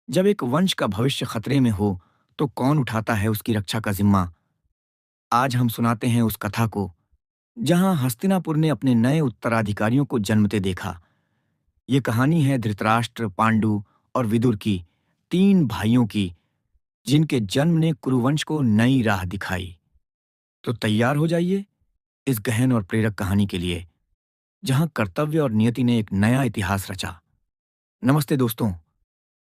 जब एक वंश का भविष्य खतरे में हो, तो कौन उठाता है उसकी रक्षा का जिम्मा? आज हम सुनाते हैं उस कथा को, जहां हस्तिनापुर ने अपने नए उत्तराधिकारियों को जन्मते देखा। ये कहानी है धृतराष्ट्र, पांडु और विदुर की, तीन भाइयों की, जिनके जन्म ने कुरुवंश को नई राह दिखाई। तो तैयार हो जाइए इस गहन और प्रेरक कहानी के लिए, जहां कर्तव्य और नियति ने एक नया इतिहास रचा। नमस्ते दोस्तों,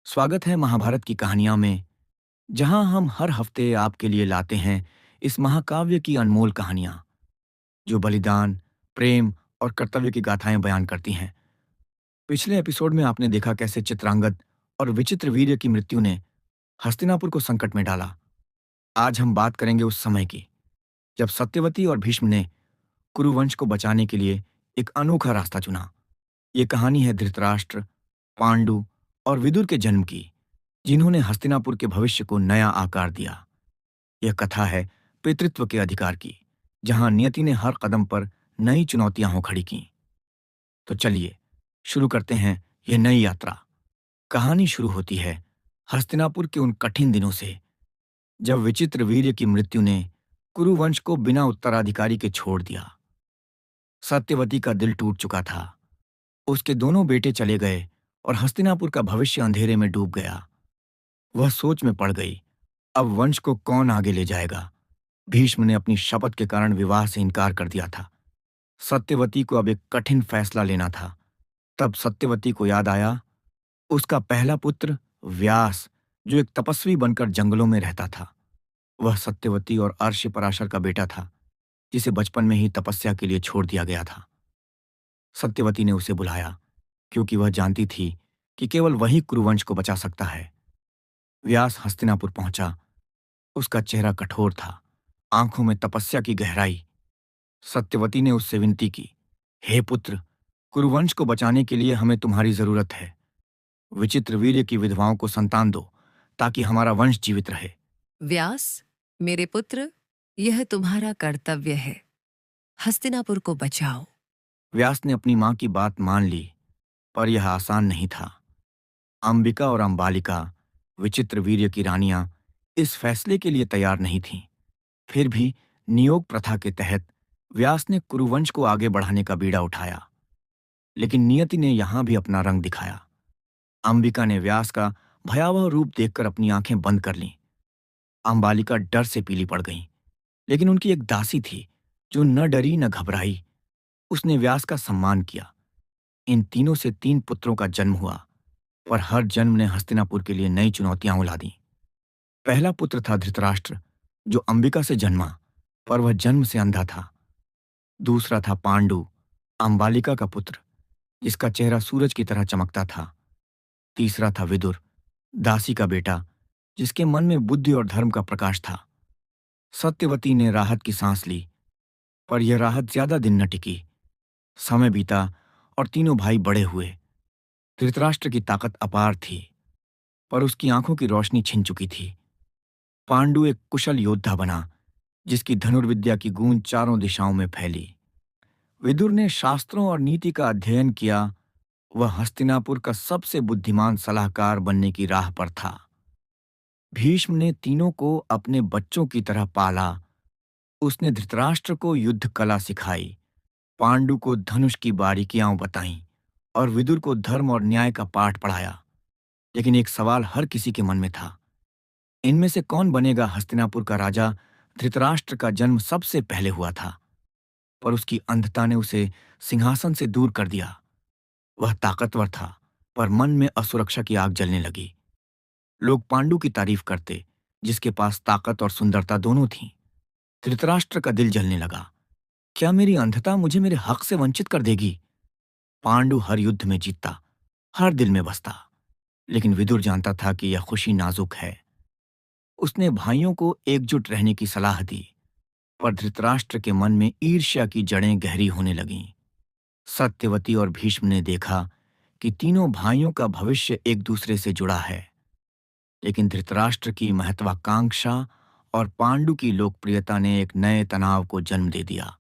स्वागत है महाभारत की कहानियां में, जहां हम हर हफ्ते आपके लिए लाते हैं इस महाकाव्य की अनमोल कहानियां, जो बलिदान, प्रेम और कर्तव्य की गाथाएं बयान करती हैं। पिछले एपिसोड में आपने देखा कैसे चित्रांगद और विचित्र वीर्य की मृत्यु ने हस्तिनापुर को संकट में डाला। आज हम बात करेंगे उस समय की, जब सत्यवती और भीष्म ने कुरुवंश को बचाने के लिए एक अनोखा रास्ता चुना। ये कहानी है धृतराष्ट्र, पांडु और विदुर के जन्म की, जिन्होंने हस्तिनापुर के भविष्य को नया आकार दिया। यह कथा है पितृत्व के अधिकार की, जहां नियति ने हर कदम पर नई चुनौतियां हो खड़ी की। तो चलिए शुरू करते हैं यह नई यात्रा। कहानी शुरू होती है हस्तिनापुर के उन कठिन दिनों से, जब विचित्र वीर्य की मृत्यु ने कुरुवंश को बिना उत्तराधिकारी के छोड़ दिया। सत्यवती का दिल टूट चुका था। उसके दोनों बेटे चले गए और हस्तिनापुर का भविष्य अंधेरे में डूब गया। वह सोच में पड़ गई, अब वंश को कौन आगे ले जाएगा? भीष्म ने अपनी शपथ के कारण विवाह से इनकार कर दिया था। सत्यवती को अब एक कठिन फैसला लेना था। तब सत्यवती को याद आया उसका पहला पुत्र व्यास, जो एक तपस्वी बनकर जंगलों में रहता था। वह सत्यवती और अर्षि पराशर का बेटा था, जिसे बचपन में ही तपस्या के लिए छोड़ दिया गया था। सत्यवती ने उसे बुलाया, क्योंकि वह जानती थी कि केवल वही कुरुवंश को बचा सकता है। व्यास हस्तिनापुर पहुंचा। उसका चेहरा कठोर था, आंखों में तपस्या की गहराई। सत्यवती ने उससे विनती की, हे पुत्र, कुरुवंश को बचाने के लिए हमें तुम्हारी जरूरत है। विचित्र वीर्य की विधवाओं को संतान दो, ताकि हमारा वंश जीवित रहे। व्यास, मेरे पुत्र, यह तुम्हारा कर्तव्य है। हस्तिनापुर को बचाओ। व्यास ने अपनी मां की बात मान ली, पर यह आसान नहीं था। अंबिका और अंबालिका, विचित्र वीर्य की रानियां, इस फैसले के लिए तैयार नहीं थीं। फिर भी नियोग प्रथा के तहत व्यास ने कुरुवंश को आगे बढ़ाने का बीड़ा उठाया। लेकिन नियति ने यहां भी अपना रंग दिखाया। अंबिका ने व्यास का भयावह रूप देखकर अपनी आंखें बंद कर लीं। अंबालिका डर से पीली पड़ गईं, लेकिन उनकी एक दासी थी जो न डरी न घबराई। उसने व्यास का सम्मान किया। इन तीनों से तीन पुत्रों का जन्म हुआ, पर हर जन्म ने हस्तिनापुर के लिए नई चुनौतियां उला दी। पहला पुत्र था धृतराष्ट्र, जो अंबिका से जन्मा, पर वह जन्म से अंधा था। दूसरा था पांडु, अंबालिका का पुत्र, जिसका चेहरा सूरज की तरह चमकता था। तीसरा था विदुर, दासी का बेटा, जिसके मन में बुद्धि और धर्म का प्रकाश था। सत्यवती ने राहत की सांस ली, पर यह राहत ज्यादा दिन न टिकी। समय बीता और तीनों भाई बड़े हुए। धृतराष्ट्र की ताकत अपार थी, पर उसकी आंखों की रोशनी छिन चुकी थी। पांडु एक कुशल योद्धा बना, जिसकी धनुर्विद्या की गूंज चारों दिशाओं में फैली। विदुर ने शास्त्रों और नीति का अध्ययन किया। वह हस्तिनापुर का सबसे बुद्धिमान सलाहकार बनने की राह पर था। भीष्म ने तीनों को अपने बच्चों की तरह पाला। उसने धृतराष्ट्र को युद्ध कला सिखाई, पांडु को धनुष की बारीकियां बताईं और विदुर को धर्म और न्याय का पाठ पढ़ाया। लेकिन एक सवाल हर किसी के मन में था, इनमें से कौन बनेगा हस्तिनापुर का राजा? धृतराष्ट्र का जन्म सबसे पहले हुआ था, पर उसकी अंधता ने उसे सिंहासन से दूर कर दिया। वह ताकतवर था, पर मन में असुरक्षा की आग जलने लगी। लोग पांडु की तारीफ करते, जिसके पास ताकत और सुंदरता दोनों थीं। धृतराष्ट्र का दिल जलने लगा, क्या मेरी अंधता मुझे मेरे हक से वंचित कर देगी? पांडु हर युद्ध में जीतता, हर दिल में बसता, लेकिन विदुर जानता था कि यह खुशी नाजुक है। उसने भाइयों को एकजुट रहने की सलाह दी, पर धृतराष्ट्र के मन में ईर्ष्या की जड़ें गहरी होने लगीं। सत्यवती और भीष्म ने देखा कि तीनों भाइयों का भविष्य एक दूसरे से जुड़ा है, लेकिन धृतराष्ट्र की महत्वाकांक्षा और पांडु की लोकप्रियता ने एक नए तनाव को जन्म दे दिया।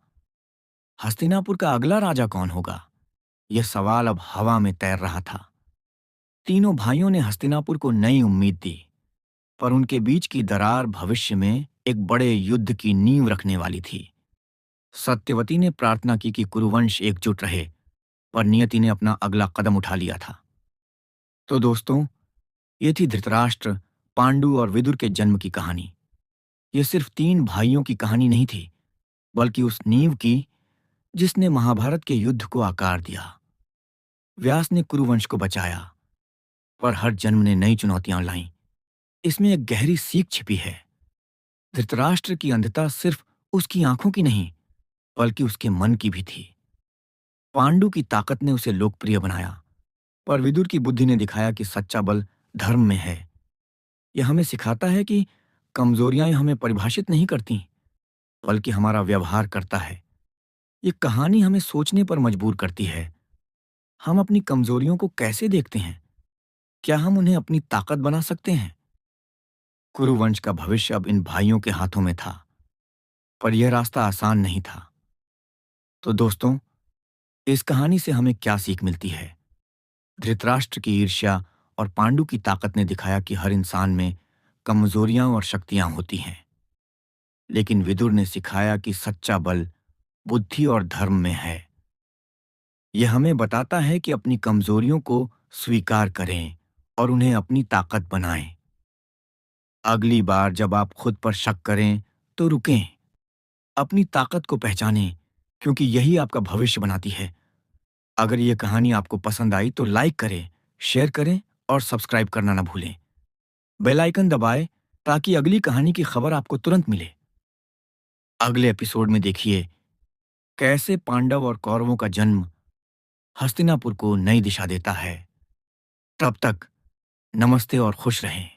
हस्तिनापुर का अगला राजा कौन होगा? यह सवाल अब हवा में तैर रहा था। तीनों भाइयों ने हस्तिनापुर को नई उम्मीद दी, पर उनके बीच की दरार भविष्य में एक बड़े युद्ध की नींव रखने वाली थी। सत्यवती ने प्रार्थना की कि कुरुवंश एकजुट रहे, पर नियति ने अपना अगला कदम उठा लिया था। तो दोस्तों, ये थी धृतराष्ट्र, पांडु और विदुर के जन्म की कहानी। ये सिर्फ तीन भाइयों की कहानी नहीं थी, बल्कि उस नींव की जिसने महाभारत के युद्ध को आकार दिया। व्यास ने कुरुवंश को बचाया, पर हर जन्म ने नई चुनौतियां लाईं। इसमें एक गहरी सीख छिपी है। धृतराष्ट्र की अंधता सिर्फ उसकी आंखों की नहीं, बल्कि उसके मन की भी थी। पांडु की ताकत ने उसे लोकप्रिय बनाया, पर विदुर की बुद्धि ने दिखाया कि सच्चा बल धर्म में है। यह हमें सिखाता है कि कमजोरियां हमें परिभाषित नहीं करती, बल्कि हमारा व्यवहार करता है। ये कहानी हमें सोचने पर मजबूर करती है। हम अपनी कमजोरियों को कैसे देखते हैं? क्या हम उन्हें अपनी ताकत बना सकते हैं? कुरुवंश का भविष्य अब इन भाइयों के हाथों में था, पर यह रास्ता आसान नहीं था। तो दोस्तों, इस कहानी से हमें क्या सीख मिलती है? धृतराष्ट्र की ईर्ष्या और पांडु की ताकत ने दिखाया कि हर इंसान में कमजोरियां और शक्तियां होती हैं, लेकिन विदुर ने सिखाया कि सच्चा बल बुद्धि और धर्म में है। यह हमें बताता है कि अपनी कमजोरियों को स्वीकार करें और उन्हें अपनी ताकत बनाएं। अगली बार जब आप खुद पर शक करें, तो रुकें, अपनी ताकत को पहचानें, क्योंकि यही आपका भविष्य बनाती है। अगर यह कहानी आपको पसंद आई तो लाइक करें, शेयर करें और सब्सक्राइब करना ना भूलें। बेल आइकन दबाएं ताकि अगली कहानी की खबर आपको तुरंत मिले। अगले एपिसोड में देखिए कैसे पांडव और कौरवों का जन्म हस्तिनापुर को नई दिशा देता है। तब तक नमस्ते और खुश रहें।